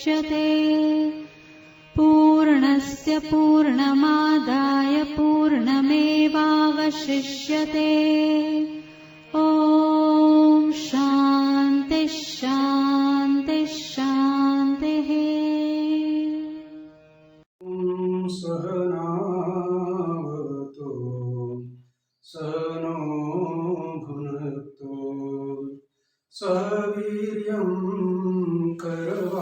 मुच्यते। पूर्णस्य पूर्णमादाय पूर्णमेवावशिष्यते। ॐ शान्ति शान्ति शान्तिः। सहनावतु सहनो भुनक्तु सह वीर्यं करवावहै।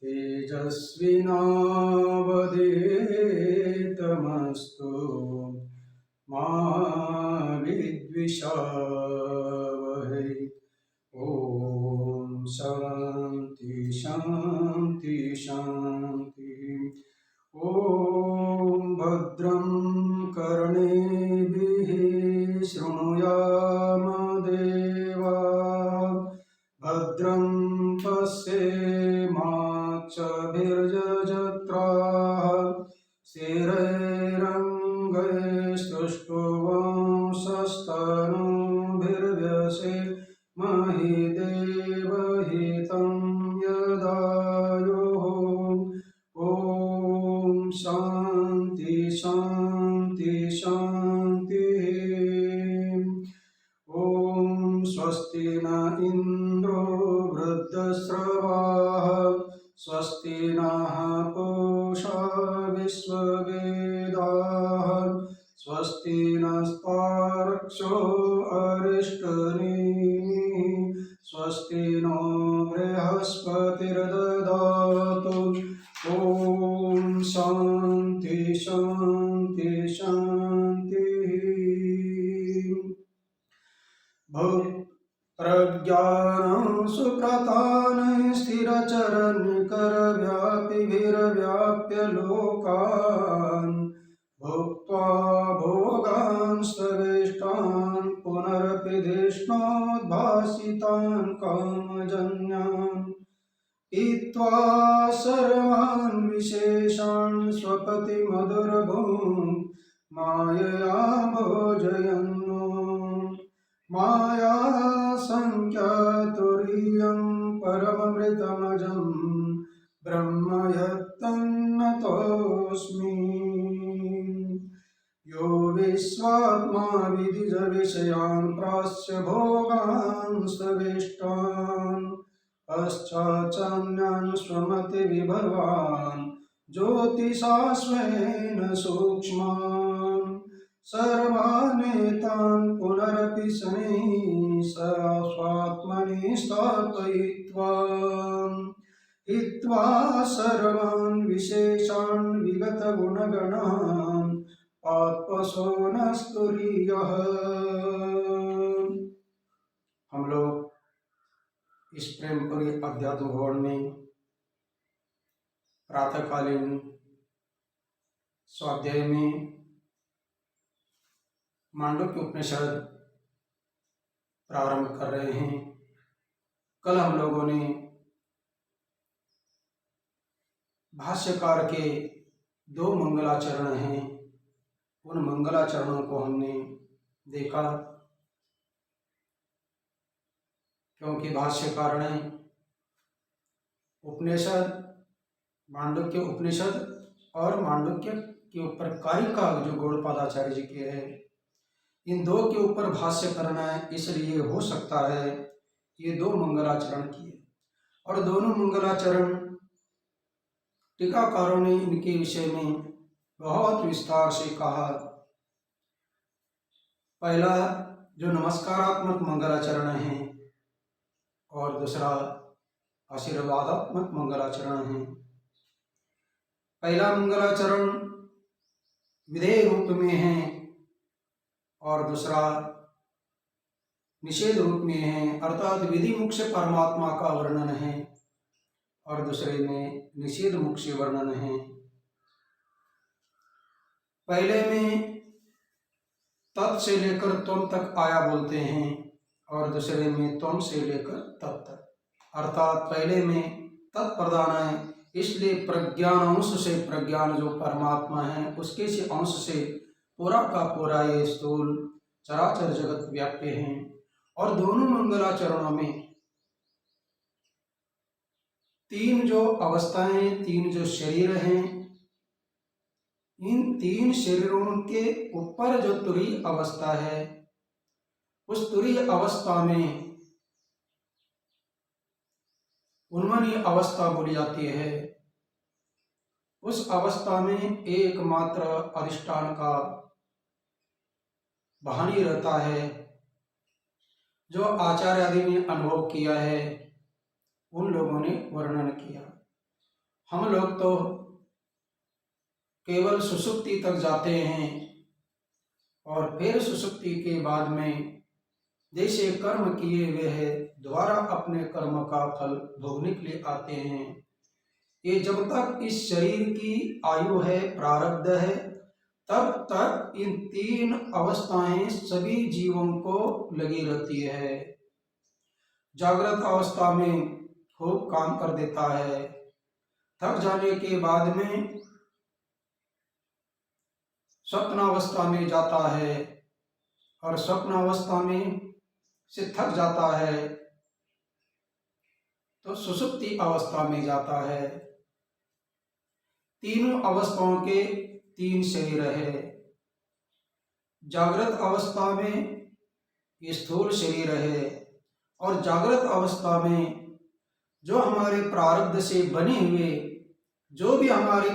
तेजस्विनावधीतमस्तु मा विद्विषावहै। ओम शांति शांति शांति। ओम भद्रं कर्णेभिः शृणुयाम देवाः। भद्रं पश्येमाक्षभिर्यजत्राः। स्थिरैरङ्गैस्तुष्टुवांसस्तनूभिर्व्यसेमहि देवहितं यदायुः। ॐ शान्ति शान्ति शान्तिः। ॐ स्वस्ति न इन्द्रो वृद्धश्रवाः। स्वस्ति नः पूषा विश्ववेदाः। स्वस्ति नस्तार्क्ष्यो अरिष्टनेमिः। स्वस्ति नो बृहस्पतिर्दधातु। ॐ शान्ति शान्ति शान्तिः। प्रज्ञानं सुप्रतानं स्थिरचरनिकरव्यापिभिर्व्याप्य लोकान्। भुक्त्वा भोगान् स्थवेष्टान् पुनरपि धिष्णोद्भासितान् कामजन्यान्। पीत्वा सर्वान् विशेषान् स्वपतिमधुरभून् मायया भोजयन्नो। माया संख्यातुरीयं परममृतमजं ब्रह्म यत्तन्नतोऽस्मि। यो विश्वात्मा विदितविषयान् प्राच्य भोगान् स्थवेष्टान्। पश्चाच्चान्यान् स्वमतिविभवान् ज्योतिषा स्वेन सूक्ष्मान्। सर्वानेतान् पुनरपि शनैः स्वात्मनि स्थापयित्वा। हित्वा सर्वान् विशेषान् विगतगुणगणान् आत्मसो नस्तुरीयः। हम लोग इस प्रेमपुरी अध्यात्म भवन में प्रातःकालीन स्वाध्याय में मांडुक्य उपनिषद प्रारंभ कर रहे हैं। कल हम लोगों ने भाष्यकार के 2 मंगलाचरण हैं, उन मंगलाचरणों को हमने देखा। क्योंकि भाष्यकार ने उपनिषद, मांडुक्य उपनिषद और मांडुक्य के ऊपर कारिका जो गौड़पादाचार्य जी के है, इन 2 के ऊपर भाष्य करना है, इसलिए हो सकता है ये 2 मंगलाचरण किए। और दोनों मंगलाचरण टीकाकारों ने इनके विषय में बहुत विस्तार से कहा। पहला जो नमस्कारात्मक मंगलाचरण है और दूसरा आशीर्वादात्मक मंगलाचरण है। पहला मंगलाचरण विधेय रूप में है और दूसरा निषेध रूप में है, अर्थात विधि मुख से परमात्मा का वर्णन है और दूसरे में निषेध मुख से वर्णन है। पहले में तत् से लेकर त्वम तक आया बोलते हैं और दूसरे में त्वम से लेकर तत् तक, अर्थात पहले में तत्प्रधान है, इसलिए प्रज्ञान अंश से प्रज्ञान जो परमात्मा है उसके से अंश से पूरा का पूरा ये स्थूल चराचर जगत व्याप्य हैं। और दोनों मंगलाचरणों में तीन जो अवस्थाएं, तीन जो शरीर हैं, इन तीन शरीरों के ऊपर जो तुरीय अवस्था है, उस तुरीय अवस्था में उन्मनीय अवस्था बोली जाती है। उस अवस्था में एकमात्र अधिष्ठान का भान ही रहता है। जो आचार्य आदि ने अनुभव किया है, उन लोगों ने वर्णन किया। हम लोग तो केवल सुषुप्ति तक जाते हैं और फिर सुषुप्ति के बाद में जैसे कर्म किए हुए है दोबारा अपने कर्म का फल भोगने के लिए आते हैं। ये जब तक इस शरीर की आयु है, प्रारब्ध है, तब तक इन तीन अवस्थाएं सभी जीवों को लगी रहती है। जागृत अवस्था में खूब काम कर देता है, थक जाने के बाद में स्वप्नावस्था में जाता है और स्वप्नावस्था में से थक जाता है तो सुषुप्ति अवस्था में जाता है। तीनों अवस्थाओं के तीन शरीर है। जागृत अवस्था में स्थूल शरीर है और जागृत अवस्था में जो हमारे प्रारब्ध से बने हुए जो भी हमारे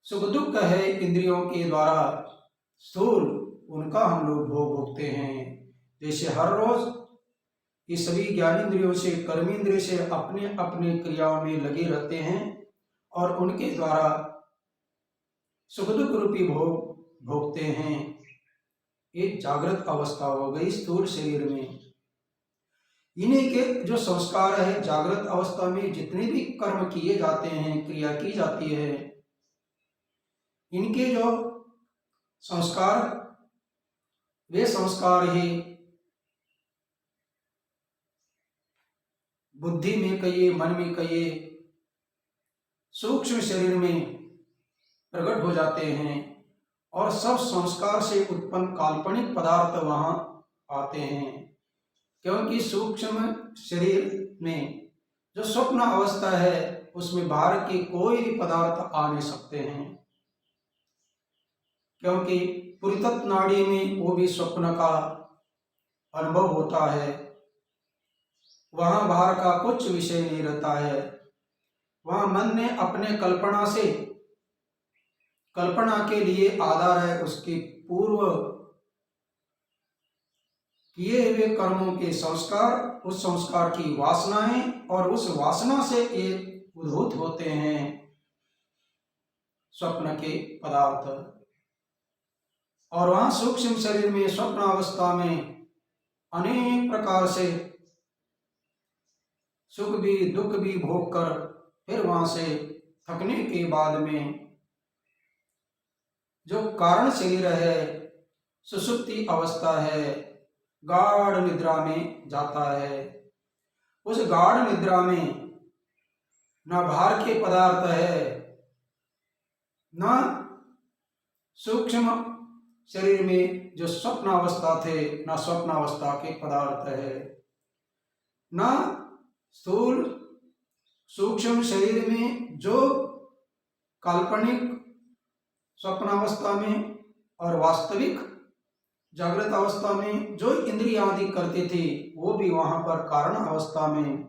सुख दुख है इंद्रियों के द्वारा स्थूल, उनका हम लोग भोग भोगते हैं। जैसे हर रोज ये सभी ज्ञानेंद्रियों से, कर्मेंद्रिय से अपने अपने क्रियाओं में लगे रहते हैं और उनके द्वारा सुख दुख रूपी भोग भोगते हैं। ये जागृत अवस्था हो गई स्थूल शरीर में। इन्हीं के जो संस्कार है, जागृत अवस्था में जितने भी कर्म किए जाते हैं, क्रिया की जाती है, इनके जो संस्कार, वे संस्कार ही बुद्धि में कहिए, मन में कहिए, सूक्ष्म शरीर में प्रकट हो जाते हैं और सब संस्कार से उत्पन्न काल्पनिक पदार्थ वहां आते हैं। क्योंकि सूक्ष्म शरीर में जो स्वप्न अवस्था है उसमें बाहर के कोई भी पदार्थ आ नहीं सकते हैं, क्योंकि पुरीतत्व नाड़ी में वो भी स्वप्न का अनुभव होता है। वहां बाहर का कुछ विषय नहीं रहता है। वहां मन ने अपने कल्पना से, कल्पना के लिए आधार है उसके पूर्व किए हुए कर्मों के संस्कार, उस संस्कार की वासनाएं और उस वासना से एक उद्भूत होते हैं स्वप्न के पदार्थ। और वहां सूक्ष्म शरीर में स्वप्न अवस्था में अनेक प्रकार से सुख भी दुख भी भोग कर फिर वहां से थकने के बाद में जो कारण शरीर है, सुषुप्ति अवस्था है, गाढ़ निद्रा में जाता है। उस गाढ़ निद्रा में न बाहर के पदार्थ है, न सूक्ष्म शरीर में जो स्वप्नावस्था थे, न स्वप्नावस्था के पदार्थ है, न स्थूल सूक्ष्म शरीर में जो काल्पनिक स्वप्नावस्था में और वास्तविक जागृत अवस्था में जो इंद्रियां आदि करते थे, वो भी वहां पर कारण अवस्था में,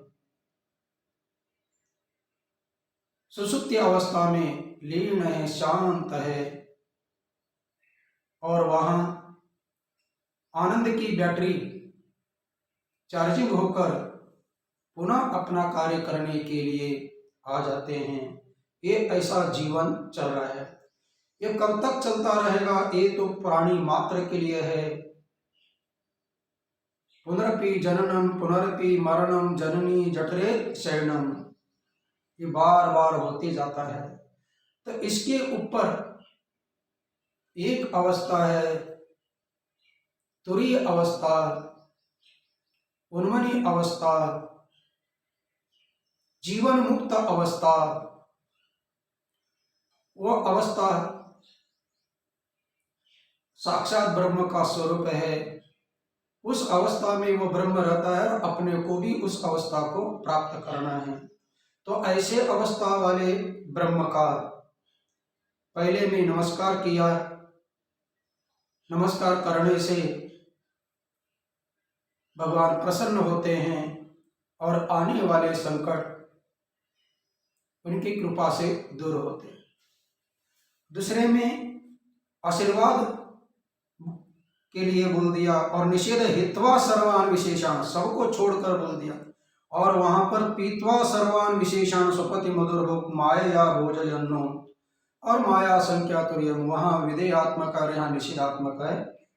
सुषुप्ति अवस्था में लीन है, शांत है और वहां आनंद की बैटरी चार्जिंग होकर पुनः अपना कार्य करने के लिए आ जाते हैं। ये ऐसा जीवन चल रहा है। ये कब तक चलता रहेगा? ये तो प्राणी मात्र के लिए है। पुनरपि जननम पुनरपि मरणम जननी जठरे शयनम, ये बार बार होते जाता है। तो इसके ऊपर एक अवस्था है तुरीय अवस्था, उन्मनी अवस्था, जीवन मुक्त अवस्था। वो अवस्था साक्षात ब्रह्म का स्वरूप है। उस अवस्था में वो ब्रह्म रहता है और अपने को भी उस अवस्था को प्राप्त करना है। तो ऐसे अवस्था वाले ब्रह्म का पहले में नमस्कार किया। नमस्कार करने से भगवान प्रसन्न होते हैं और आने वाले संकट उनकी कृपा से दूर होते हैं। दूसरे में आशीर्वाद के लिए बोल दिया और निषेध हित्वा सर्वान विशेषान, सबको छोड़कर बोल दिया। और वहां पर पीत्वा सर्वान विशेषान सुपति मधुर भोग माया भोजयन्नो, और माया संख्या तुर्यम, वहां विधेयात्मक है, यहाँ निषेधात्मक है।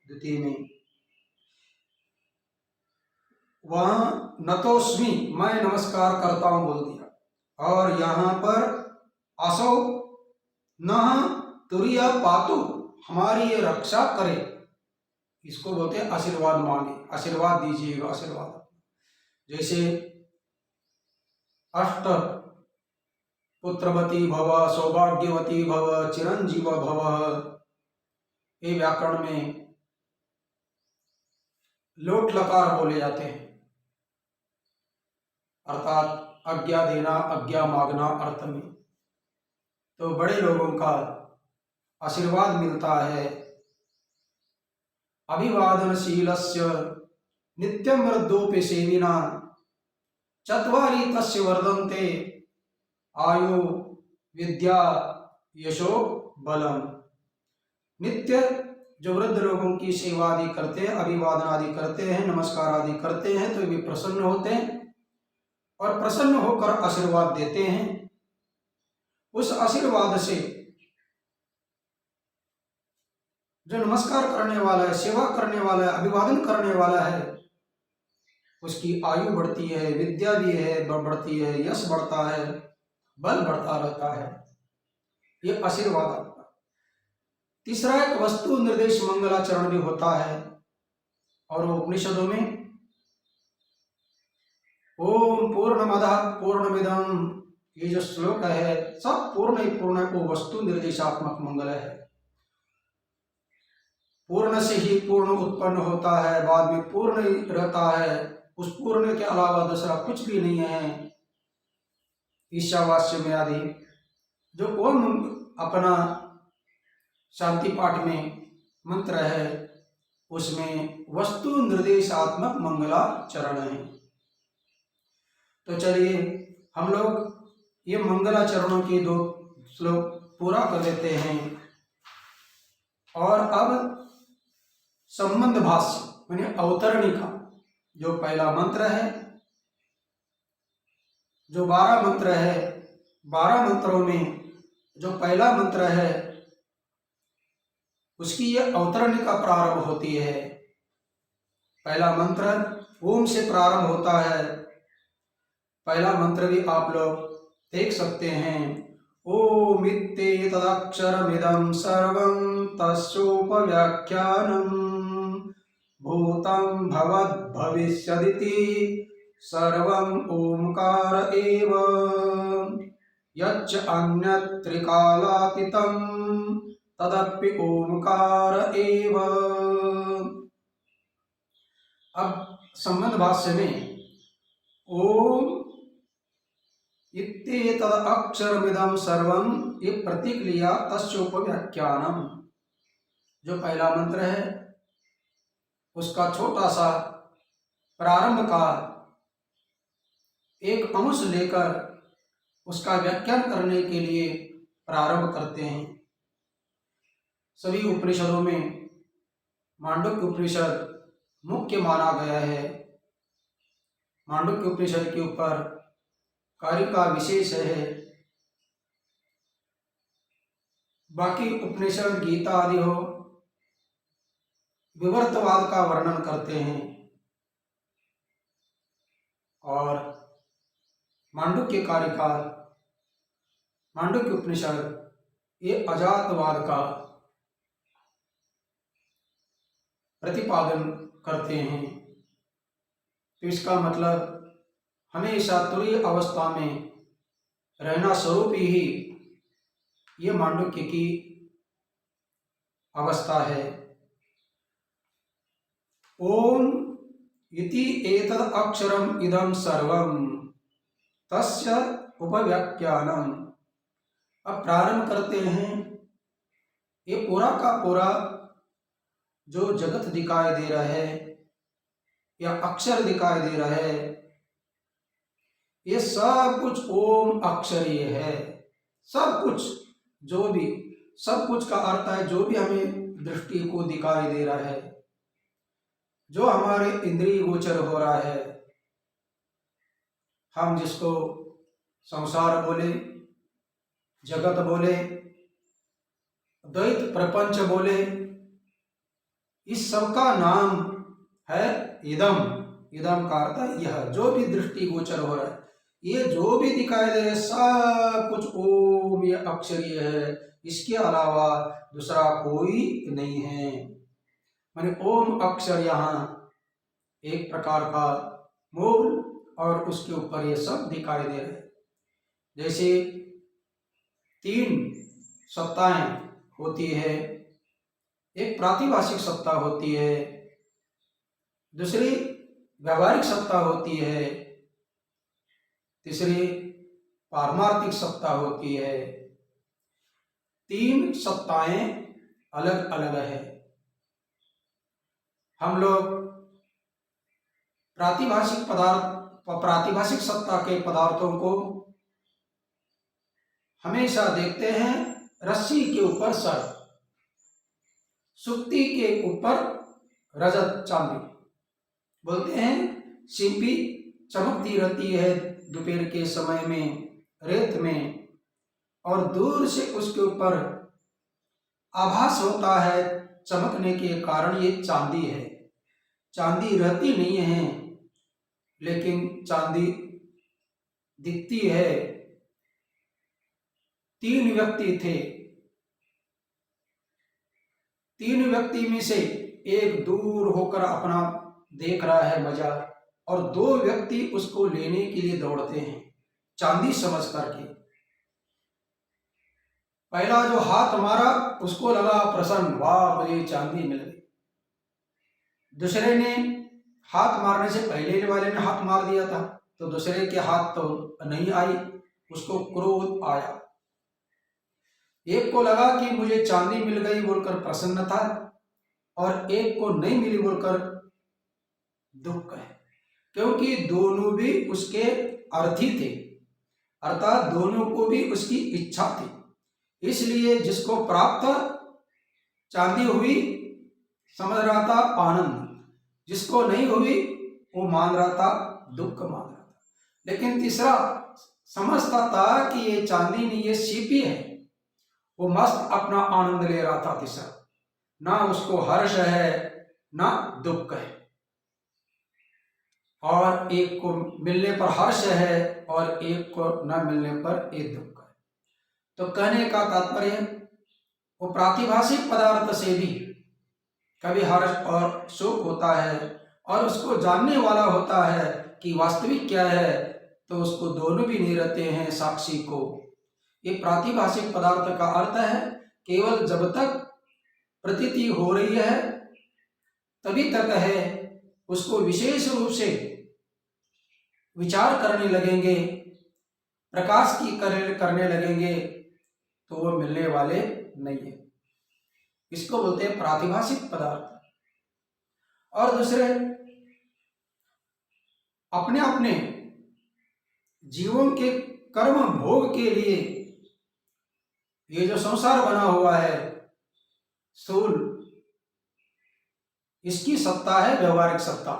द्वितीय में वहां नतोस्मि, मैं नमस्कार करता हूं बोल दिया। और यहाँ पर असौ न तुरीय पातु, हमारी ये रक्षा करे, इसको बोलते हैं आशीर्वाद मांगे, आशीर्वाद दीजिएगा, आशीर्वाद। जैसे अष्ट पुत्रवती भव, सौभाग्यवती भव, चिरंजीव भव, ये व्याकरण में लोट लकार बोले जाते हैं, अर्थात आज्ञा देना, आज्ञा मांगना अर्थ में। तो बड़े लोगों का आशीर्वाद मिलता है। अभिवादनशीलस्य नित्यं वृद्धोपि सेविना चत्वारि तस्य वर्धन्ते आयु विद्या यशो बलम। नित्य जो वृद्ध लोगों की सेवा आदि करते हैं, अभिवादन आदि करते हैं, नमस्कार आदि करते हैं, तो वे प्रसन्न होते हैं और प्रसन्न होकर आशीर्वाद देते हैं। उस आशीर्वाद से जो नमस्कार करने वाला है, सेवा करने वाला है, अभिवादन करने वाला है, उसकी आयु बढ़ती है, विद्या भी है बढ़ती है, यश बढ़ता है, बल बढ़ता रहता है। ये आशीर्वाद आपका। तीसरा एक वस्तु निर्देश मंगलाचरण भी होता है, और वो उपनिषदों में ओम पूर्णमदः पूर्णमिदं, ये जो श्लोक है सब पूर्ण ही पूर्ण, वो वस्तु निर्देशात्मक मंगल है। पूर्ण से ही पूर्ण उत्पन्न होता है, बाद में पूर्ण ही रहता है, उस पूर्ण के अलावा दूसरा कुछ भी नहीं है। ईशावास्य में आदि जो ओम अपना शांति पाठ में मंत्र है, उसमें वस्तु निर्देशात्मक मंगलाचरण है। तो चलिए हम लोग ये मंगलाचरणों की 2 श्लोक पूरा कर लेते हैं। और अब संबंध भाष्य माने अवतरणी का जो पहला मंत्र है, जो 12 मंत्र है, 12 मंत्रों में जो पहला मंत्र है उसकी ये अवतरणी का प्रारंभ होती है। पहला मंत्र ओम से प्रारंभ होता है। पहला मंत्र भी आप लोग देख सकते हैं। ओम इत्येतदक्षरमिदं सर्वं तस्योपव्याख्यानं भूतं भवद्भविष्यदिति सर्वं ओंकार एव यच्च अन्यत् त्रिकालातीतं तदपि ओंकार एव। अब संबंध भाष्य में ओम इत्येतद अक्षरमिदं सर्वं, ये प्रतीक लिया तस्योपव्याख्यानम, जो पहला मंत्र है उसका छोटा सा प्रारंभ का एक अंश लेकर उसका व्याख्यान करने के लिए प्रारंभ करते हैं। सभी उपनिषदों में मांडुक्य उपनिषद मुख्य माना गया है। मांडुक्य उपनिषद के ऊपर कारिका विशेष है। बाकी उपनिषद गीता आदि हो विवर्तवाद का वर्णन करते हैं, और मांडुक्य कारिका, मांडुक्य उपनिषद ये अजातवाद का प्रतिपादन करते हैं। तो इसका मतलब हमेशा तुरीय अवस्था में रहना स्वरूप ही ये मांडुक्य की अवस्था है। ओम इति एतद अक्षरम इदं सर्वं तस्य उपव्याख्यानम। अब प्रारंभ करते हैं। ये पूरा का पूरा जो जगत दिखाई दे रहा है या अक्षर दिखाई दे रहा है, ये सब कुछ ओम अक्षरीय है। सब कुछ, जो भी, सब कुछ का अर्थ है जो भी हमें दृष्टि को दिखाई दे रहा है, जो हमारे इंद्रिय गोचर हो रहा है, हम जिसको संसार बोले, जगत बोले, द्वैत प्रपंच बोले, इस सब का नाम है इदम। इदम का अर्थ है यह, जो भी दृष्टि गोचर हो रहा है, ये जो भी दिखाई दे रहा है, सब कुछ ओम ये अक्षरीय है। इसके अलावा दूसरा कोई नहीं है। माने ओम अक्षर यहाँ एक प्रकार का मूल, और उसके ऊपर ये सब दिखाई दे रहे हैं। जैसे 3 सत्ताएं होती है, एक प्रातिभाषिक सत्ता होती है, दूसरी व्यावहारिक सत्ता होती है, तीसरी पारमार्थिक सत्ता होती है। 3 सत्ताएं अलग अलग है। हम लोग प्रातिभाषिक सत्ता के पदार्थों को हमेशा देखते हैं रस्सी के ऊपर सर्प, सुक्ति के ऊपर रजत चांदी। बोलते हैं सीपी चमकती रहती है दोपहर के समय में रेत में, और दूर से उसके ऊपर आभास होता है चमकने के कारण ये चांदी है। चांदी रहती नहीं है, लेकिन चांदी दिखती है। 3 व्यक्ति थे, 3 व्यक्ति में से एक दूर होकर अपना देख रहा है मजा, और 2 व्यक्ति उसको लेने के लिए दौड़ते हैं चांदी समझ करके। पहला जो हाथ मारा उसको लगा प्रसन्न, वाह मुझे चांदी मिल गई। दूसरे ने हाथ मारने से पहले वाले ने हाथ मार दिया था, तो दूसरे के हाथ तो नहीं आई, उसको क्रोध आया। एक को लगा कि मुझे चांदी मिल गई बोलकर प्रसन्न था, और एक को नहीं मिली बोलकर दुख है, क्योंकि दोनों भी उसके अर्थी थे, अर्थात दोनों को भी उसकी इच्छा थी। इसलिए जिसको प्राप्त चांदी हुई समझ रहा था आनंद, जिसको नहीं हुई वो मान रहा था दुख मान रहा था। लेकिन तीसरा समझता था कि ये चांदी नहीं, ये सीपी है, वो मस्त अपना आनंद ले रहा था। तीसरा, ना उसको हर्ष है ना दुख है, और एक को मिलने पर हर्ष है और एक को न मिलने पर एक दुख है। तो कहने का तात्पर्य, वो प्रातिभाषिक पदार्थ से भी कभी हर्ष और सुख होता है, और उसको जानने वाला होता है कि वास्तविक क्या है, तो उसको दोनों भी नहीं रहते हैं साक्षी को। ये प्रातिभाषिक पदार्थ का अर्थ है केवल जब तक प्रतीति हो रही है तभी तक है। उसको विशेष रूप से विचार करने लगेंगे, प्रकाश की करने लगेंगे, तो वो मिलने वाले नहीं है। इसको बोलते हैं प्रातिभाषिक पदार्थ। और दूसरे, अपने अपने जीवन के कर्म भोग के लिए ये जो संसार बना हुआ है स्थूल, इसकी सत्ता है व्यवहारिक सत्ता,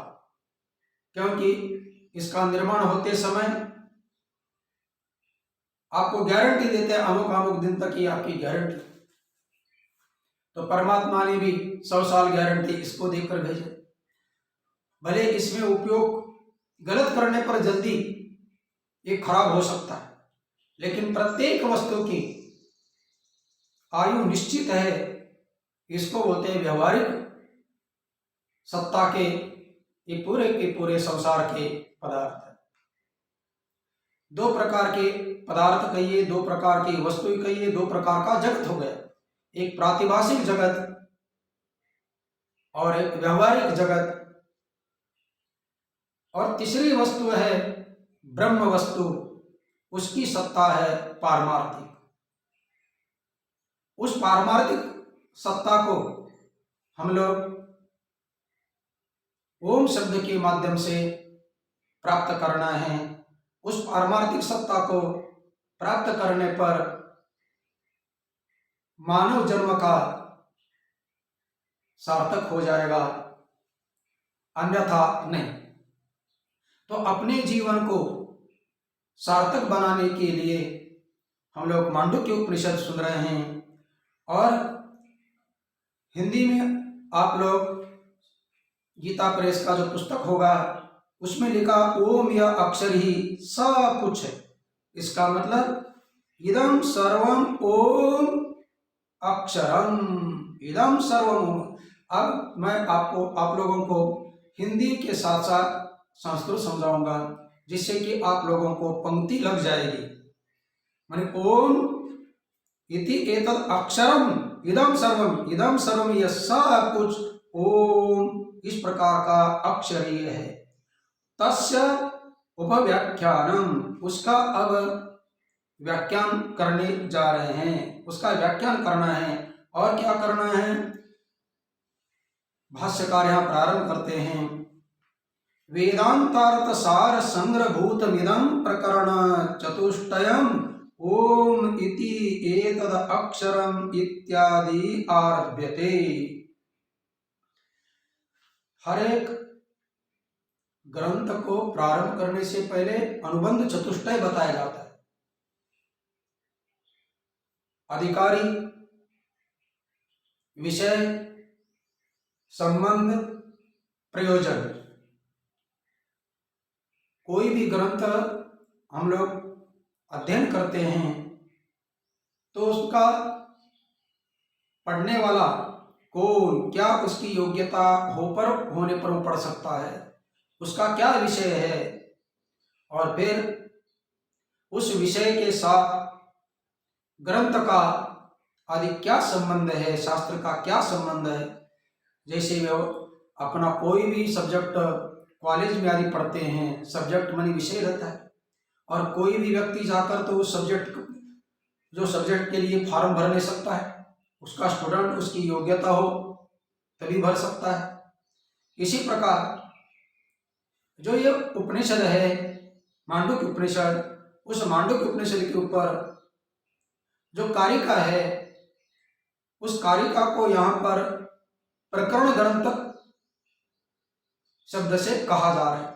क्योंकि इसका निर्माण होते समय आपको गारंटी देते हैं अमुक अमुक दिन तक ही आपकी गारंटी। तो परमात्मा ने भी 100 साल गारंटी इसको देकर भेजे। भले इसमें उपयोग गलत करने पर जल्दी ये खराब हो सकता है, लेकिन प्रत्येक वस्तु की आयु निश्चित है। इसको बोलते हैं व्यवहारिक सत्ता के ये पूरे संसार के पदार्थ। 2 प्रकार के पदार्थ कहिए, 2 प्रकार की वस्तु कहिए, 2 प्रकार का जगत हो गया, एक प्रातिभाषिक जगत और एक व्यवहारिक जगत, और तीसरी वस्तु है ब्रह्म वस्तु, उसकी सत्ता है पारमार्थिक। उस पारमार्थिक सत्ता को हम लोग ओम शब्द के माध्यम से प्राप्त करना है। उस पारमार्थिक सत्ता को प्राप्त करने पर मानव जन्म का सार्थक हो जाएगा, अन्यथा नहीं। तो अपने जीवन को सार्थक बनाने के लिए हम लोग मांडुक्य उपनिषद सुन रहे हैं, और हिंदी में आप लोग गीता प्रेस का जो पुस्तक होगा उसमें लिखा ओम यह अक्षर ही सब कुछ है। इसका मतलब इदम सर्वम ओम अक्षरम, इदम सर्वम ओम। अब मैं आप लोगों को हिंदी के साथ साथ संस्कृत समझाऊंगा, जिससे कि आप लोगों को पंक्ति लग जाएगी। माने ओम इति एतद अक्षरम इदम सर्वम यह सब कुछ ओम इस प्रकार का अक्षर ही है। तस्य उपव्याख्यानम, उसका अब व्याख्यान करने जा रहे हैं, उसका व्याख्यान करना है। और क्या करना है? भाष्यकार यहाँ प्रारंभ करते हैं, वेदांतार्थ सार संग्रभूतमिदं प्रकरण चतुष्टयम् ओम इति एतद अक्षरम इत्यादि आरभ्यते। हर एक ग्रंथ को प्रारंभ करने से पहले अनुबंध चतुष्टय बताया जाता है। अधिकारी, विषय, संबंध, प्रयोजन। कोई भी ग्रंथ हम लोग अध्ययन करते हैं तो उसका पढ़ने वाला कौन, क्या उसकी योग्यता होने पर वो पढ़ सकता है, उसका क्या विषय है, और फिर उस विषय के साथ ग्रंथ का आदि क्या संबंध है, शास्त्र का क्या संबंध है। जैसे वो अपना कोई भी सब्जेक्ट कॉलेज में आदि पढ़ते हैं, सब्जेक्ट मानी विषय रहता है, और कोई भी व्यक्ति जाकर तो उस सब्जेक्ट के लिए फॉर्म भर नहीं सकता है, उसका स्टूडेंट उसकी योग्यता हो तभी भर सकता है। इसी प्रकार जो ये उपनिषद है मांडुक्य उपनिषद, उस मांडुक्य उपनिषद के ऊपर जो कारिका है उस कारिका को यहाँ पर प्रकरण ग्रंथ शब्द से कहा जा रहा है।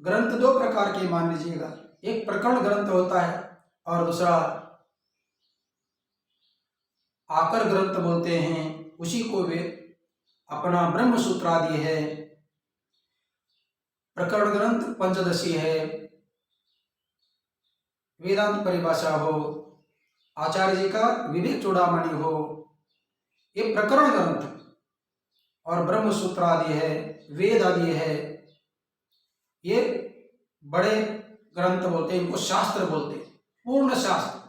ग्रंथ दो प्रकार के मान लीजिएगा, एक प्रकरण ग्रंथ होता है और दूसरा आकर ग्रंथ बोलते हैं। उसी को वे अपना ब्रह्म सूत्र आदि है। प्रकरण ग्रंथ पंचदशी है, वेदांत परिभाषा हो, आचार्य जी का विवेक चूड़ामणि हो, ये प्रकरण ग्रंथ, और ब्रह्म सूत्र आदि है, वेद आदि है, ये बड़े ग्रंथ बोलते हैं, इनको शास्त्र बोलते हैं, पूर्ण शास्त्र।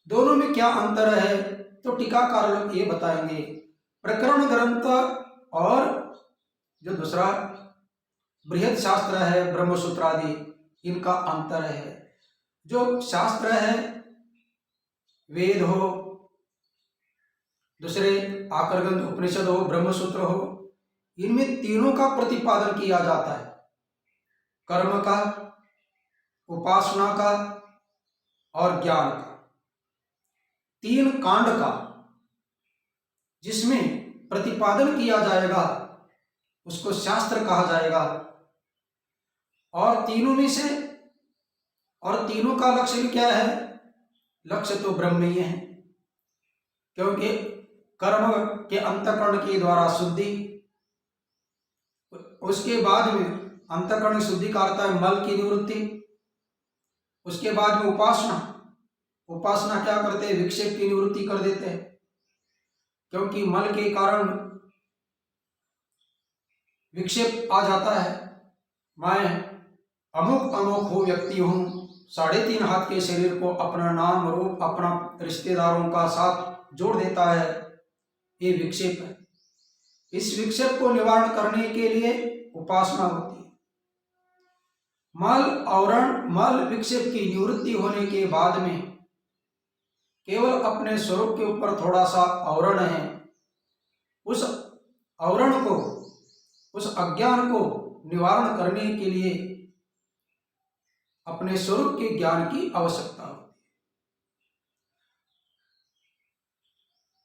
दोनों में क्या अंतर है तो टीकाकार लोग ये बताएंगे। प्रकरण ग्रंथ और जो दूसरा बृहद शास्त्र है ब्रह्म सूत्र आदि, इनका अंतर है। जो शास्त्र है वेद हो, दूसरे आकर ग्रंथ उपनिषद हो, ब्रह्म सूत्र हो, इनमें तीनों का प्रतिपादन किया जाता है, कर्म का, उपासना का और ज्ञान का। तीन कांड का जिसमें प्रतिपादन किया जाएगा उसको शास्त्र कहा जाएगा। और तीनों में से, और तीनों का लक्ष्य क्या है? लक्ष्य तो ब्रह्म ही है, क्योंकि कर्म के अंतःकरण के द्वारा शुद्धि, उसके बाद में अंतःकरण की शुद्धि का अर्थ है मल की निवृत्ति, उसके बाद में उपासना क्या करते हैं? विक्षेप की निवृत्ति कर देते हैं, क्योंकि मल के कारण विक्षेप आ जाता है। मैं अमुक हो व्यक्ति हूँ, 3.5 हाथ के शरीर को अपना नाम रूप अपना रिश्तेदारों का साथ जोड़ देता है, ये विक्षेप है। इस विक्षेप को निवारण करने के लिए उपासना होती है। मल विक्षेप की निवृत्ति होने के बाद में केवल अपने स्वरूप के ऊपर थोड़ा सा आवरण है, उस आवरण को, उस अज्ञान को निवारण करने के लिए अपने स्वरूप के ज्ञान की आवश्यकता होती है।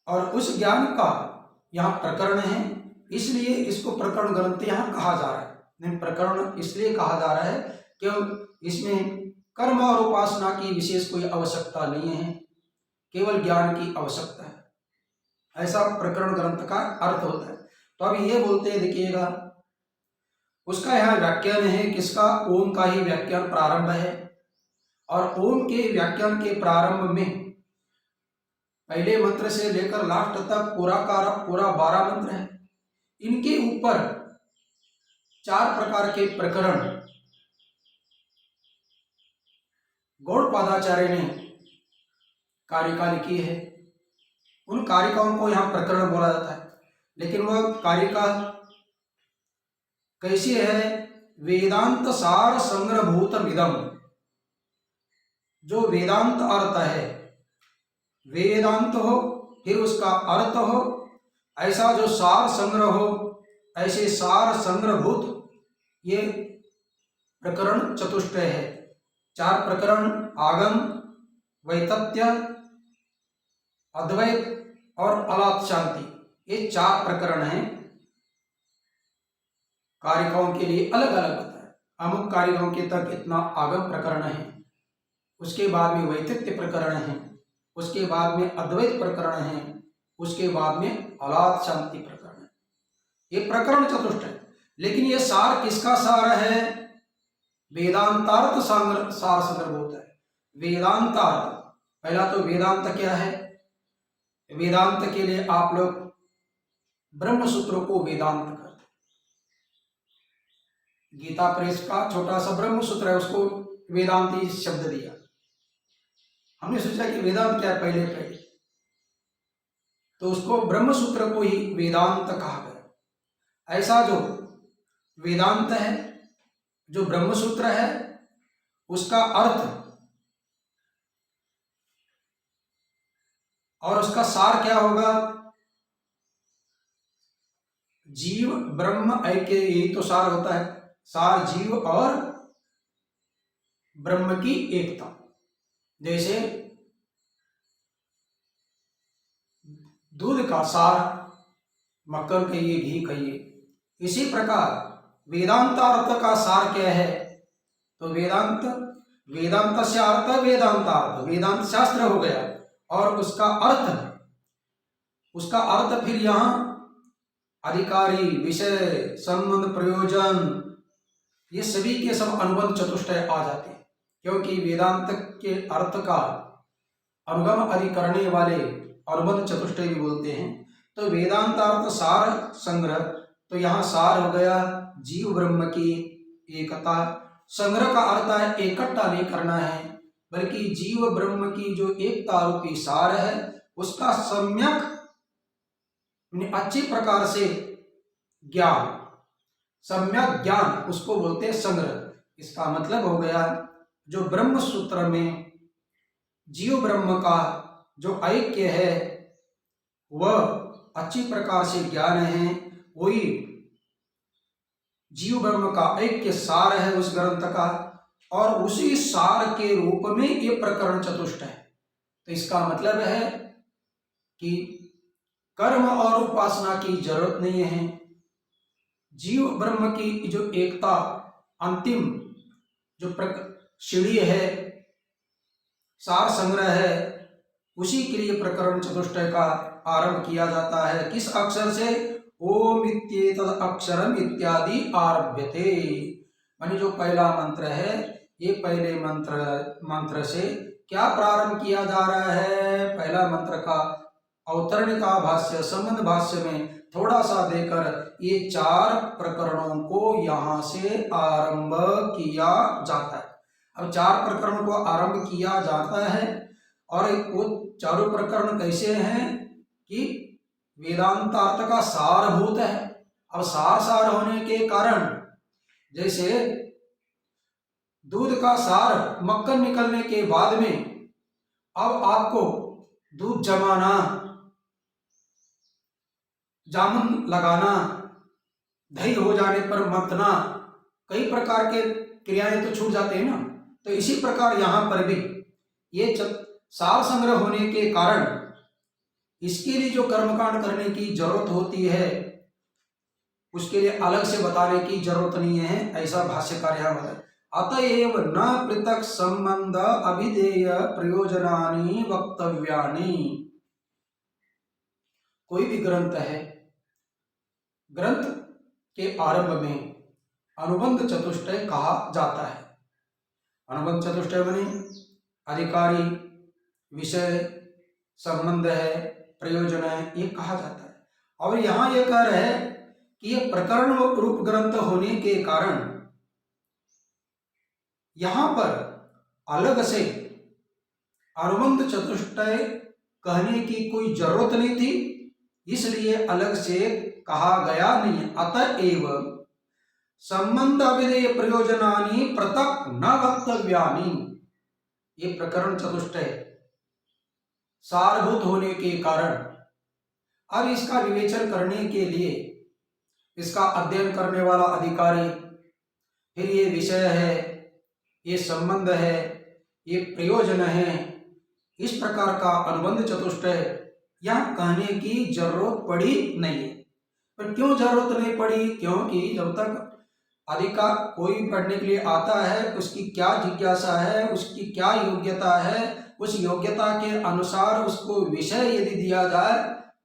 और उस ज्ञान का यहाँ प्रकरण है, इसलिए इसको प्रकरण ग्रंथ यहाँ कहा जा रहा है। नहीं, प्रकरण इसलिए कहा जा रहा है कि इसमें कर्म और उपासना की विशेष कोई आवश्यकता नहीं है, केवल ज्ञान की आवश्यकता है। ऐसा प्रकरण ग्रंथ का अर्थ होता है। तो अभी ये बोलते हैं, देखिएगा, उसका यहाँ व्याख्यान है, किसका? ओम का ही व्याख्यान प्रारंभ है। और ओम के व्याख्यान के प्रारंभ में पहले मंत्र से लेकर लास्ट तक पूरा 12 मंत्र है। इनके ऊपर 4 प्रकार के प्रकरण गौड़पादाचार्य ने कारिका लिखी है। उन कारिकाओं को यहाँ प्रकरण बोला जाता है, लेकिन वह कारिका कैसी है? वेदांत सार संग्रहभूतम इदम, जो वेदांत अर्थ है, वेदांत हो फिर उसका अर्थ हो, ऐसा जो सार संग्रह हो, ऐसे सार संग्रहभूत ये प्रकरण चतुष्टय है। 4 प्रकरण आगम, वैतथ्य, अद्वैत और अलाप शांति, ये 4 प्रकरण हैं। कारिकाओं के लिए अलग अलग होता है। अमुक कारिकाओं के तक इतना आगम प्रकरण है, उसके बाद में वैतथ्य प्रकरण है, उसके बाद में अद्वैत प्रकरण है, उसके बाद में अलाप शांति प्रकरण है। ये प्रकरण चतुष्ट है। लेकिन ये सार किसका सार है? वेदांतार्थ सार संग्रहभूत है। वेदांतार्थ, पहला तो वेदांत क्या है? वेदांत के लिए आप लोग ब्रह्म सूत्रों को वेदांत करते हैं। गीता प्रेस का छोटा सा ब्रह्म सूत्र है, उसको वेदांती शब्द दिया। हमने सोचा कि वेदांत क्या है, पहले तो उसको ब्रह्म सूत्र को ही वेदांत कहा गया। ऐसा जो वेदांत है, जो ब्रह्म सूत्र है, उसका अर्थ और उसका सार क्या होगा? जीव ब्रह्म ऐक्य, यही तो सार होता है। सार जीव और ब्रह्म की एकता। जैसे दूध का सार, मक्खन खाइए, घी खाइए, इसी प्रकार वेदांतार्थ का सार क्या है? तो वेदांत से अर्थ वेदांतार्थ, वेदांत शास्त्र हो गया। और उसका अर्थ फिर यहाँ अधिकारी, विषय, संबंध, प्रयोजन, ये सभी के सब अनुबंध चतुष्टय आ जाते हैं। क्योंकि वेदांत के अर्थ का अनुगम आदि करने वाले अनुबंध चतुष्टय भी बोलते हैं। तो वेदांतार्थ सार संग्रह, तो यहाँ सार हो गया जीव ब्रह्म की एकता। संग्रह का अर्थ है इकट्ठा नहीं करना है, बल्कि जीव ब्रह्म की जो एकता रूपी सार है, उसका सम्यक अच्छी प्रकार से ज्ञान, सम्यक ज्ञान, उसको बोलते हैं संग्रह। इसका मतलब हो गया जो ब्रह्म सूत्र में जीव ब्रह्म का जो ऐक्य है, वह अच्छी प्रकार से ज्ञान है, वही जीव ब्रह्म का ऐक्य सार है उस ग्रंथ का। और उसी सार के रूप में ये प्रकरण चतुष्ट है। तो इसका मतलब है कि कर्म और उपासना की जरूरत नहीं है। जीव ब्रह्म की जो एकता, अंतिम जो सीढ़ी है, सार संग्रह है, उसी के लिए प्रकरण चतुष्टय का आरंभ किया जाता है। किस अक्षर से? ओम इत्येतद अक्षरम इत्यादि आरभ्यते। माने जो पहला मंत्र है, ये पहले मंत्र से क्या प्रारंभ किया जा रहा है? पहला मंत्र का अवतरणिका भाष्य, संबंध भाष्य में थोड़ा सा देकर ये 4 प्रकरणों को यहाँ से आरंभ किया जाता है। अब 4 प्रकरणों को आरंभ किया जाता है, और वो चारों प्रकरण कैसे हैं कि वेदांतार्थ का सारभूत है। अब सार होने के कारण, जैसे दूध का सार मक्खन निकलने के बाद में अब आपको दूध जमाना, जामुन लगाना, दही हो जाने पर मंथना, कई प्रकार के क्रियाएं तो छूट जाते हैं ना। तो इसी प्रकार यहाँ पर भी ये सार संग्रह होने के कारण इसके लिए जो कर्मकांड करने की जरूरत होती है उसके लिए अलग से बताने की जरूरत नहीं है, ऐसा भाष्यकार यहाँ बताए। अतएव न पृथक संबंध अभिधेय प्रयोजनानि वक्तव्यानि। कोई भी ग्रंथ है, ग्रंथ के आरंभ में अनुबंध चतुष्टय कहा जाता है। अनुबंध चतुष्टय बने अधिकारी, विषय, संबंध है, प्रयोजन है, ये कहा जाता है। और यहाँ ये कह रहे हैं कि ये प्रकरण रूप ग्रंथ होने के कारण यहाँ पर अलग से अनुबंध चतुष्टय कहने की कोई जरूरत नहीं थी, इसलिए अलग से कहा गया नहीं। अतएव संबंध अभिधेय प्रयोजनानि पृथक न वक्तव्यानि। ये प्रकरण चतुष्टय सारभूत होने के कारण अब इसका विवेचन करने के लिए इसका अध्ययन करने वाला अधिकारी, फिर ये विषय है, ये संबंध है, ये प्रयोजन है, इस प्रकार का अनुबंध चतुष्टय यहाँ कहने की जरूरत पड़ी नहीं है। पर क्यों जरूरत नहीं पड़ी? क्योंकि जब तक अधिकार कोई पढ़ने के लिए आता है उसकी क्या जिज्ञासा है, उसकी क्या योग्यता है, उस योग्यता के अनुसार उसको विषय यदि दिया जाए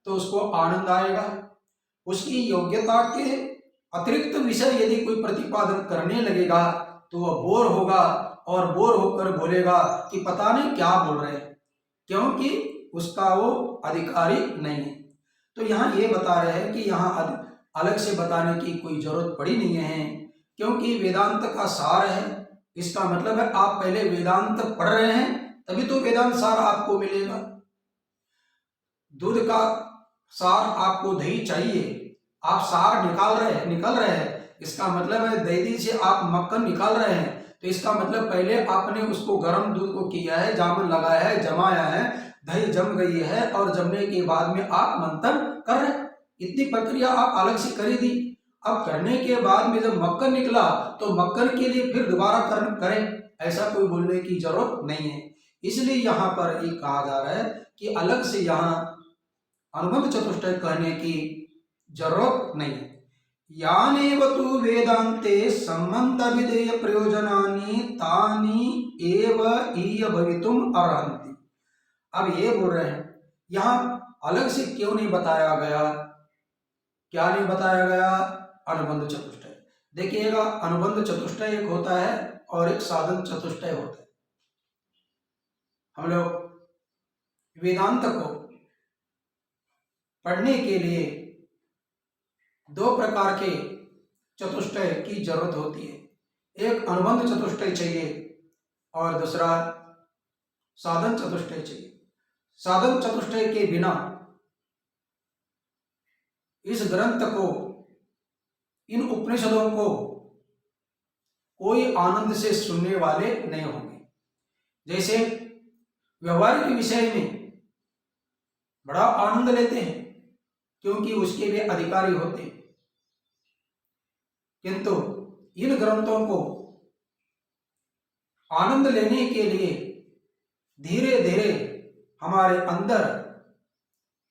तो उसको आनंद आएगा। उसकी योग्यता के अतिरिक्त विषय यदि कोई प्रतिपादन करने लगेगा तो वह बोर होगा और बोर होकर बोलेगा कि पता नहीं क्या बोल रहे हैं, क्योंकि उसका वो अधिकारी नहीं है। तो यहाँ ये बता रहे हैं कि यहाँ अलग से बताने की कोई जरूरत पड़ी नहीं है, क्योंकि वेदांत का सार है। इसका मतलब है आप पहले वेदांत पढ़ रहे हैं तभी तो वेदांत सार आपको मिलेगा। दूध का सार आपको दही चाहिए, आप सार निकाल रहे हैं, इसका मतलब है दही से आप मक्खन निकाल रहे हैं, तो इसका मतलब पहले आपने उसको गर्म दूध को किया है, जामुन लगाया है, जमाया है, दही जम गई है और जमने के बाद में आप मंथन कर रहे हैं। इतनी प्रक्रिया आप अलग से कर दी। अब करने के बाद में जब मक्खन निकला तो मक्खन के लिए फिर दोबारा करें, ऐसा कोई बोलने की जरूरत नहीं है। इसलिए यहाँ पर ये कहा जा रहा है कि अलग से यहाँ अनुबंध चतुष्टय कहने की जरूरत नहीं है। यानेव तु वेदांते संबंध विधेय प्रयोजनानि तानि एव ईय भवितुम अर्हन्ति। अब ये बोल रहे हैं यहाँ अलग से क्यों नहीं बताया गया? क्या नहीं बताया गया? अनुबंध चतुष्टय। देखिएगा, अनुबंध चतुष्टय एक होता है और एक साधन चतुष्टय होता है। हम लोग वेदांत को पढ़ने के लिए दो प्रकार के चतुष्टय की जरूरत होती है। एक अनुबंध चतुष्टय चाहिए और दूसरा साधन चतुष्टय चाहिए। साधन चतुष्टय के बिना इस ग्रंथ को, इन उपनिषदों को कोई आनंद से सुनने वाले नहीं होंगे। जैसे व्यवहारिक विषय में बड़ा आनंद लेते हैं क्योंकि उसके लिए अधिकारी होते हैं, किंतु इन ग्रंथों को आनंद लेने के लिए धीरे धीरे हमारे अंदर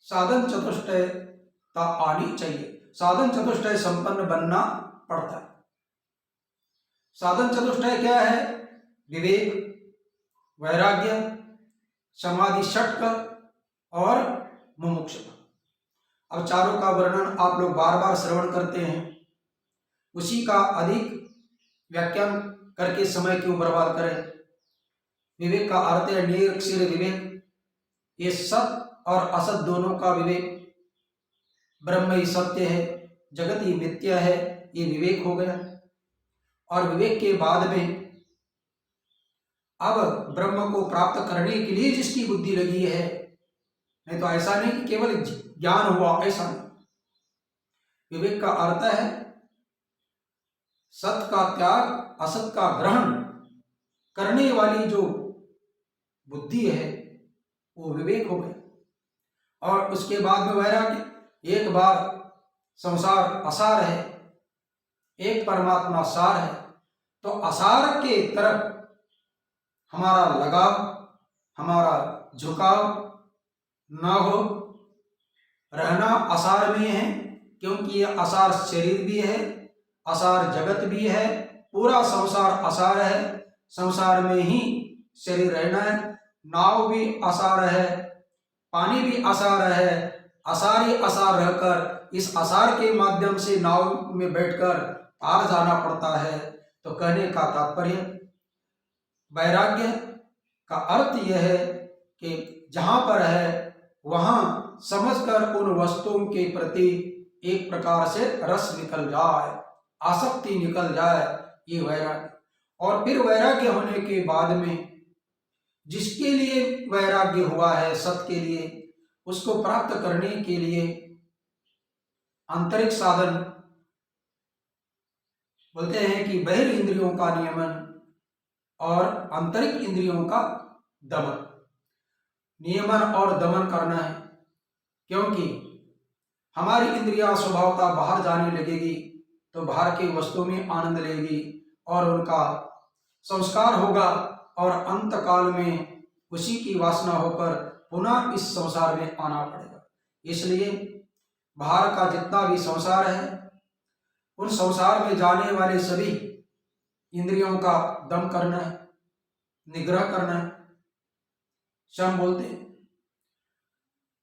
साधन चतुष्टयता आनी चाहिए। साधन चतुष्टय संपन्न बनना पड़ता है। साधन चतुष्टय क्या है? विवेक, वैराग्य, समाधि षटक और मुमुक्षुता। अब चारों का वर्णन आप लोग बार बार श्रवण करते हैं, उसी का अधिक व्याख्यान करके समय क्यों बर्बाद करें। विवेक का अर्थ है निरक्षर विवेक, ये सत और असत दोनों का विवेक। ब्रह्म ही सत्य है, जगत ही मिथ्या है, ये विवेक हो गया। और विवेक के बाद में अब ब्रह्म को प्राप्त करने के लिए जिसकी बुद्धि लगी है, नहीं तो ऐसा नहीं कि केवल ज्ञान हुआ, ऐसा नहीं। विवेक का अर्थ है सत का त्याग, असत का ग्रहण करने वाली जो बुद्धि है वो विवेक हो गया। और उसके बाद में वैराग्य। एक बार संसार असार है, एक परमात्मा सार है, तो असार के तरफ हमारा लगाव, हमारा झुकाव न हो। रहना असार में है, क्योंकि ये असार शरीर भी है, असार जगत भी है, पूरा संसार असार है। संसार में ही शरीर रहना है। नाव भी असार है, पानी भी असार है। असार ही असार रहकर इस असार के माध्यम से नाव में बैठकर पार जाना पड़ता है। तो कहने का तात्पर्य, वैराग्य का अर्थ यह है कि जहां पर है वहां समझकर उन वस्तुओं के प्रति एक प्रकार से रस निकल जाए, आसक्ति निकल जाए, ये वैराग्य। और फिर वैराग्य होने के बाद में जिसके लिए वैराग्य हुआ है, सत के लिए, उसको प्राप्त करने के लिए आंतरिक साधन बोलते हैं कि बहिर इंद्रियों का नियमन और आंतरिक इंद्रियों का दमन। नियमन और दमन करना है, क्योंकि हमारी इंद्रियां स्वभावतः बाहर जाने लगेगी तो बाहर की वस्तु में आनंद लेगी और उनका संस्कार होगा और अंत काल में उसी की वासना होकर पुनः इस संसार में आना पड़ेगा। इसलिए बाहर का जितना भी संसार है, उन संसार में जाने वाले सभी इंद्रियों का दम करना है, निग्रह करना है। शम बोलते हैं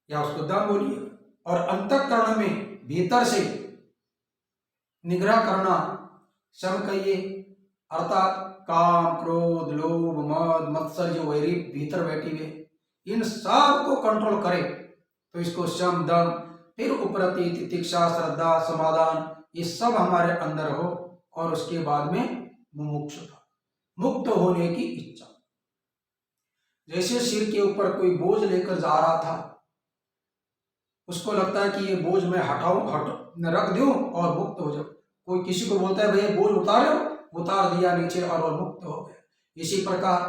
या उसको दम बोलिए। और अंतःकरण में भीतर से निग्रह करना शम कहिए। अर्थात काम, क्रोध, लोभ, मद, मत्सर जो वैरी भीतर बैठी हुए, इन सब को कंट्रोल करे तो इसको शम, दम, फिर उपरति, तितिक्षा, श्रद्धा, समाधान, ये सब हमारे अंदर हो। और उसके बाद में मुमुक्षुता, मुक्त होने की इच्छा। जैसे सिर के ऊपर कोई बोझ लेकर जा रहा था, उसको लगता है कि ये बोझ मैं रख दूं और मुक्त हो जाऊं। कोई किसी को बोलता है भैया बोझ उतारो, उतार दिया नीचे और वो मुक्त हो गया। इसी प्रकार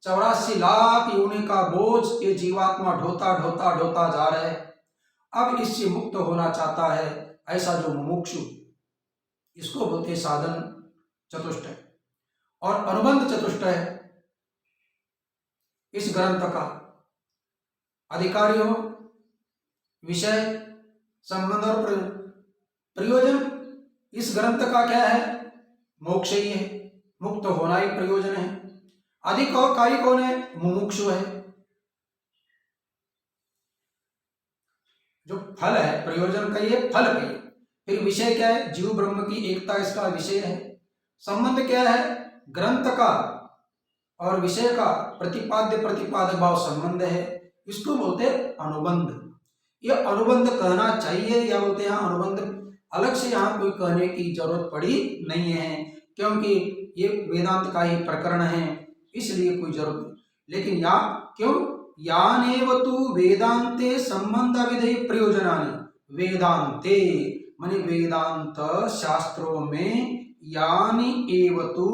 84 लाख योनि का बोझ ये जीवात्मा ढोता ढोता ढोता जा रहा है। अब इससे मुक्त होना चाहता है, ऐसा जो मुमुक्षु, इसको बोलते साधन चतुष्टय और अनुबंध चतुष्टय। इस ग्रंथ का अधिकारी हो, विषय, संबंध और प्रयोजन। इस ग्रंथ का क्या है? मोक्ष ही है, मुक्त होना ही प्रयोजन है। अधिकारी कौन है? मुमुक्षु है। जो फल है, प्रयोजन कहिए, फल कहिए। फिर विषय क्या है? जीव ब्रह्म की एकता इसका विषय है। संबंध क्या है? ग्रंथ का और विषय का प्रतिपाद्य प्रतिपादक भाव संबंध है। इसको बोलते हैं अनुबंध। यह अनुबंध कहना चाहिए या बोलते हैं अनुबंध, अलग से यहाँ कोई कहने की जरूरत पड़ी नहीं है, क्योंकि ये वेदांत का ही प्रकरण है, इसलिए कोई जरूरत नहीं। लेकिन या क्यों? यानेव तु वेदांते संबंध विधेय प्रयोजनानि। वेदांते माने वेदांत शास्त्रों में यानी एव तु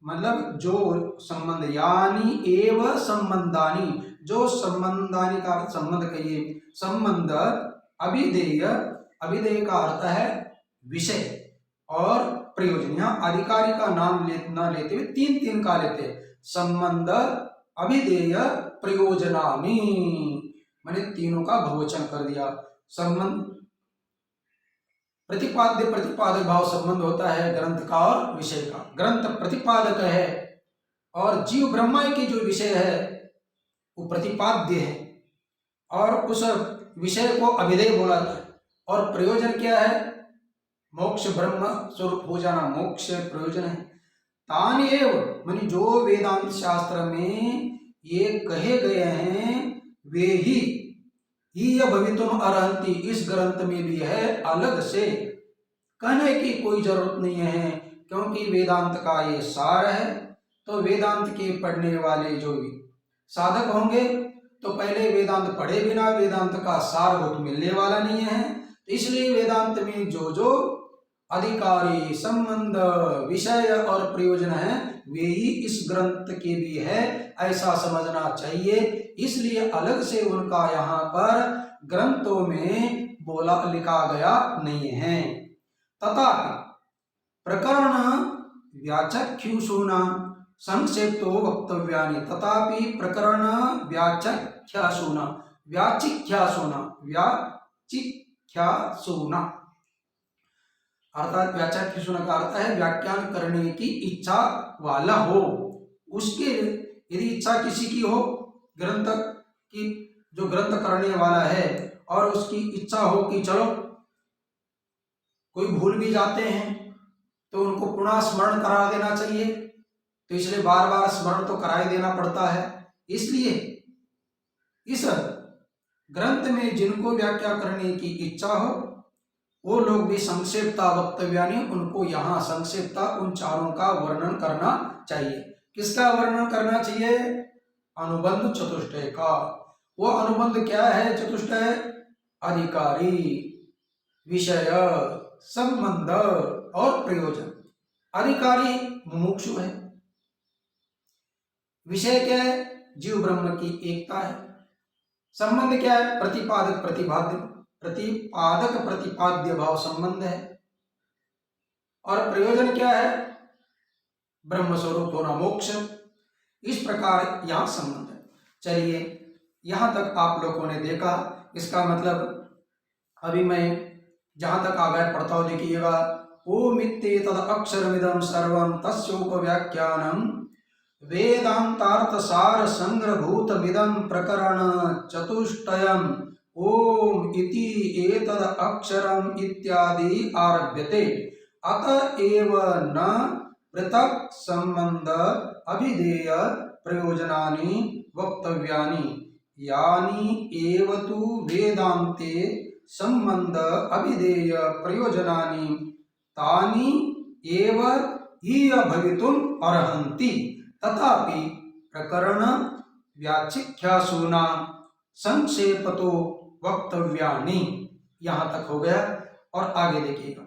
मतलब जो संबंध, यानी एव संबंधानी, जो संबंधानी का संबंध कहिए, संबंध अभिधेय, अभिधेय का अर्थ है विषय और प्रयोजन। यहाँ अधिकारी का नाम न लेते हुए तीन का लेते हैं। संबंध, अभिधेय, प्रयोजनानि, मैंने तीनों का बहुवचन कर दिया। संबंध प्रतिपाद्य प्रतिपादक भाव संबंध होता है ग्रंथ का और विषय का। ग्रंथ प्रतिपादक है और जीव ब्रह्मा की जो विषय है वो प्रतिपाद्य है, और उस विषय को अभिधेय बोला जाता है। और प्रयोजन क्या है? मोक्ष, ब्रह्म स्वरूप हो जाना मोक्ष प्रयोजन है। तान एव मानी जो वेदांत शास्त्र में ये कहे गए हैं वे ही भवितुम अर्हन्ति, इस ग्रंथ में भी है। अलग से कहने की कोई जरूरत नहीं है, क्योंकि वेदांत का ये सार है। तो वेदांत के पढ़ने वाले जो भी साधक होंगे तो पहले वेदांत पढ़े बिना वेदांत का सार मिलने वाला नहीं है। इसलिए वेदांत में जो जो अधिकारी, संबंध, विषय और प्रयोजन है वे ही इस ग्रंथ के भी है, ऐसा समझना चाहिए। इसलिए अलग से उनका यहाँ पर ग्रंथों में बोला लिखा गया नहीं है। तथापि प्रकरण व्याचख्युषूणां संक्षेप्तो वक्तव्यानि, तथापि प्रकरण व्याचख्यासूनां अर्थात व्याचख्यासूना का अर्थ है व्याख्यान करने की इच्छा वाला हो। उसके यदि इच्छा किसी की हो ग्रंथ की, जो ग्रंथ करने वाला है, और उसकी इच्छा हो कि चलो कोई भूल भी जाते हैं तो उनको पुनः स्मरण करा देना चाहिए, तो इसलिए बार बार स्मरण तो कराई देना पड़ता है। इसलिए इस ग्रंथ में जिनको व्याख्या करने की इच्छा हो वो लोग भी संक्षिप्ता वक्तव्यानि, उनको यहाँ संक्षिप्ता उन चारों का वर्णन करना चाहिए। किसका वर्णन करना चाहिए? अनुबंध चतुष्टय का। वो अनुबंध क्या है? चतुष्टय अधिकारी, विषय, संबंध और प्रयोजन। अधिकारी मुमुक्षु है, विषय क्या है? जीव ब्रह्म की एकता है। संबंध क्या है? प्रतिपादक प्रतिपाद्य भाव संबंध है। और प्रयोजन क्या है? ब्रह्म स्वरूप होना, मोक्ष। इस प्रकार यहां संबंध है। चलिए यहां तक आप लोगों ने देखा, इसका मतलब अभी मैं जहां तक आ गया पढ़ता हूं, देखिएगा। ओम इत्येतद् अक्षरमिदं सर्वं तस्योपव्याख्यानं वेदांतार्थ सार संग्रहभूतमिदं प्रकरण चतुष्टयम् ओम इति एतद् अक्षरम् इत्यादि आरभ्यते। अतएव न पृथक् संबंध अभिधेय प्रयोजनानि वक्तव्यानि, यानि एव तु वेदान्ते संबंध अभिधेय प्रयोजनानि तानि एव ही भवितुम् अर्हन्ति। तथापि प्रकरण व्याचिख्यासूनां संक्षेपतो वक्तव्यानि। यहां तक हो गया। और आगे देखिएगा।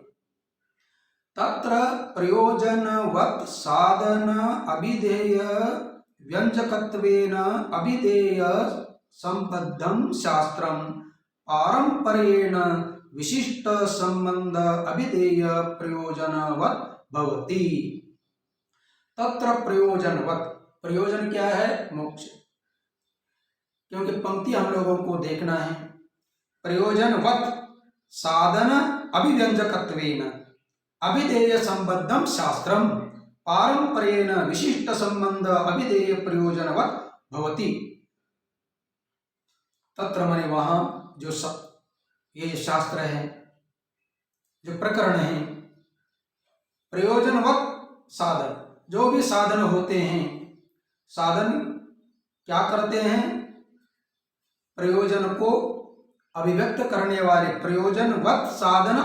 तत्र प्रयोजनवत् साधन अभिधेय व्यंजकत्वेन अभिधेय संबद्धं शास्त्रं पारंपरेण विशिष्ट संबंध अभिधेय प्रयोजनवत् भवति। तत्र प्रयोजनवत्, प्रयोजन क्या है? मोक्ष। क्योंकि पंक्ति हम लोगों को देखना है। प्रयोजनवत् साधन अभिव्यंजकत्वेन अभिधेय संबद्धं शास्त्रं पारंपरेण विशिष्ट संबंध अभिधेय प्रयोजनवत् भवति। तत्र माने वहां जो ये शास्त्र है, जो प्रकरण है, प्रयोजनवत् साधन, जो भी साधन होते हैं, साधन क्या करते हैं? प्रयोजन को अभिव्यक्त करने वाले, प्रयोजनवत् साधन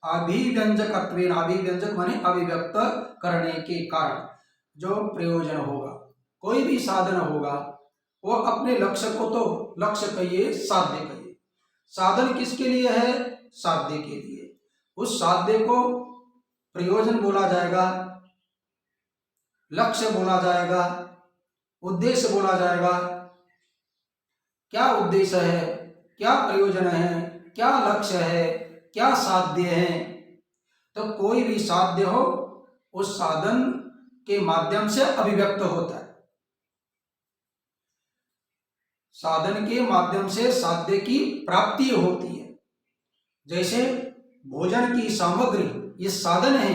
अभिव्यंजकत्वेन, अभिव्यंजक माने अभिव्यक्त करने के कारण जो प्रयोजन होगा, कोई भी साधन होगा, वो अपने लक्ष्य को, तो लक्ष्य कहिए, साध्य कहिए। साधन किसके लिए है? साध्य के लिए। उस साध्य को प्रयोजन बोला जाएगा, लक्ष्य बोला जाएगा, उद्देश्य बोला जाएगा। क्या उद्देश्य है, क्या प्रयोजन है, क्या लक्ष्य है, क्या साध्य है? तो कोई भी साध्य हो उस साधन के माध्यम से अभिव्यक्त होता है। साधन के माध्यम से साध्य की प्राप्ति होती है। जैसे भोजन की सामग्री ये साधन है,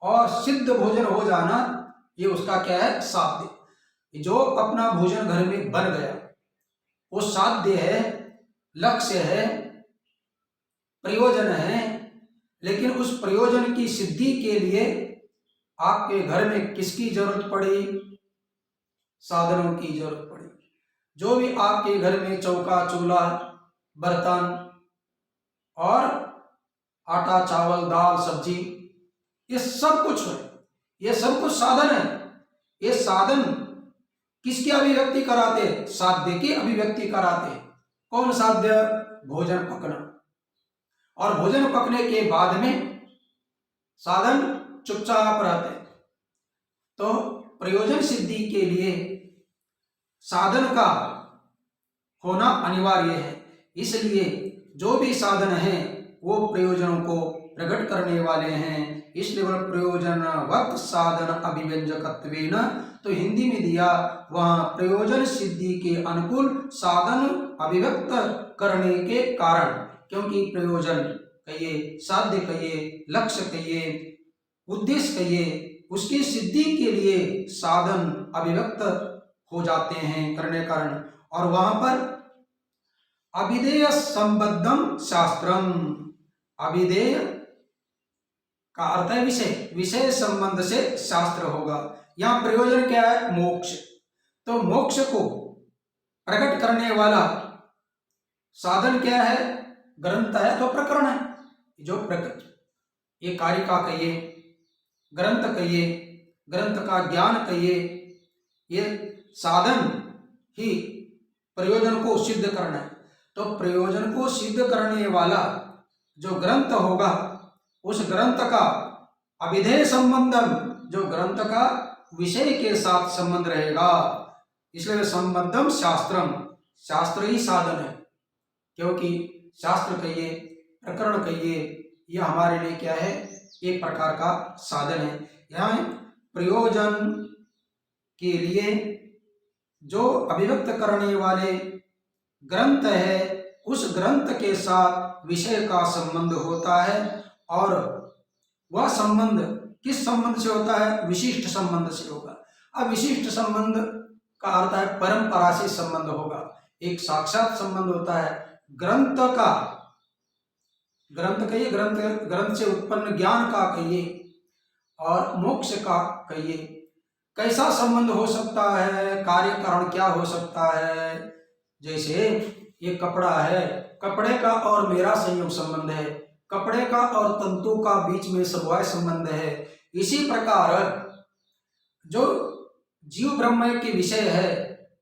और सिद्ध भोजन हो जाना ये उसका क्या है? साध्य। जो अपना भोजन घर में बन गया वो साध्य है, लक्ष्य है, प्रयोजन है। लेकिन उस प्रयोजन की सिद्धि के लिए आपके घर में किसकी जरूरत पड़ी? साधनों की जरूरत पड़ी। जो भी आपके घर में चौका, चूल्हा, बर्तन और आटा, चावल, दाल, सब्जी, ये सब कुछ है, ये सब कुछ साधन है। ये साधन किसकी अभिव्यक्ति कराते? साध्य की अभिव्यक्ति कराते। कौन साध्य? भोजन पकना। और भोजन पकने के बाद में साधन चुपचाप रहते, तो प्रयोजन सिद्धि के लिए साधन का होना अनिवार्य है। इसलिए जो भी साधन है वो प्रयोजनों को प्रकट करने वाले हैं। इसलिए वह प्रयोजनवत् साधन अभिव्यंजकत्वेन, तो हिंदी में दिया वहाँ प्रयोजन सिद्धि के अनुकूल साधन अभिव्यक्त करने के कारण, क्योंकि प्रयोजन कहिए, साध्य कहिए, लक्ष्य कहिए, उद्देश्य कहिए, उसकी सिद्धि के लिए साधन अभिव्यक्त हो जाते हैं करने कारण। और वहां पर अभिधेय संबद्धम शास्त्रम, अभिधेय का अर्थ है विषय, विषय संबंध से शास्त्र होगा। यहाँ प्रयोजन क्या है? मोक्ष। तो मोक्ष को प्रकट करने वाला साधन क्या है? ग्रंथ है तो प्रकरण है। जो प्रकट, ये कारिका कहिए, ग्रंथ कहिए, ग्रंथ का ज्ञान कहिए, ये साधन ही प्रयोजन को सिद्ध करना है। तो प्रयोजन को सिद्ध करने वाला जो ग्रंथ होगा, उस ग्रंथ का अभिधेय संबंधम, जो ग्रंथ का विषय के साथ संबंध रहेगा, इसलिए संबंधम शास्त्रम, शास्त्र ही साधन है। क्योंकि शास्त्र कहिए, प्रकरण कहिए, यह हमारे लिए क्या है? एक प्रकार का साधन है। यहाँ प्रयोजन के लिए जो अभिव्यक्त करने वाले ग्रंथ है, उस ग्रंथ के साथ विषय का संबंध होता है। और वह संबंध किस संबंध से होता है? विशिष्ट संबंध से होगा। अब विशिष्ट संबंध का अर्थ है परंपरा से संबंध होगा। एक साक्षात संबंध होता है ग्रंथ का, ग्रंथ कहिए, ग्रंथ से उत्पन्न ज्ञान का कहिए, और मोक्ष का कहिए। कैसा संबंध हो सकता है? कार्य कारण क्या हो सकता है? जैसे ये कपड़ा है, कपड़े का और मेरा संयोग संबंध है, कपड़े का और तंतु का बीच में समवाय संबंध है। इसी प्रकार जो जीव ब्रह्म के विषय है,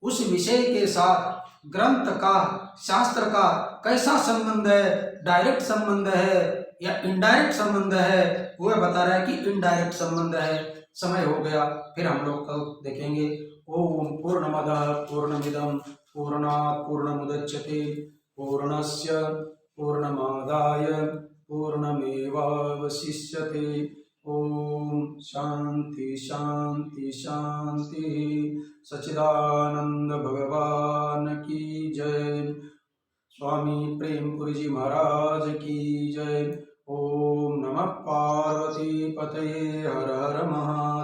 उस विषय के साथ ग्रंथ का, शास्त्र का कैसा संबंध है? डायरेक्ट संबंध है या इनडायरेक्ट संबंध है? वह बता रहा है कि इनडायरेक्ट संबंध है। समय हो गया, फिर हम लोग कल देखेंगे। ओम पूर्णमदः पूर्णमिदं पूर्णात् पूर्णमुदच्यते पूर्णस्य पूर्णमादाय पूर्णमेवावशिष्यते। ओम शांति शांति शांति। सच्चिदानंद भगवान की जय। स्वामी प्रेमपुरी जी महाराज की जय। ओम नमः पार्वती पतये। हर हर महा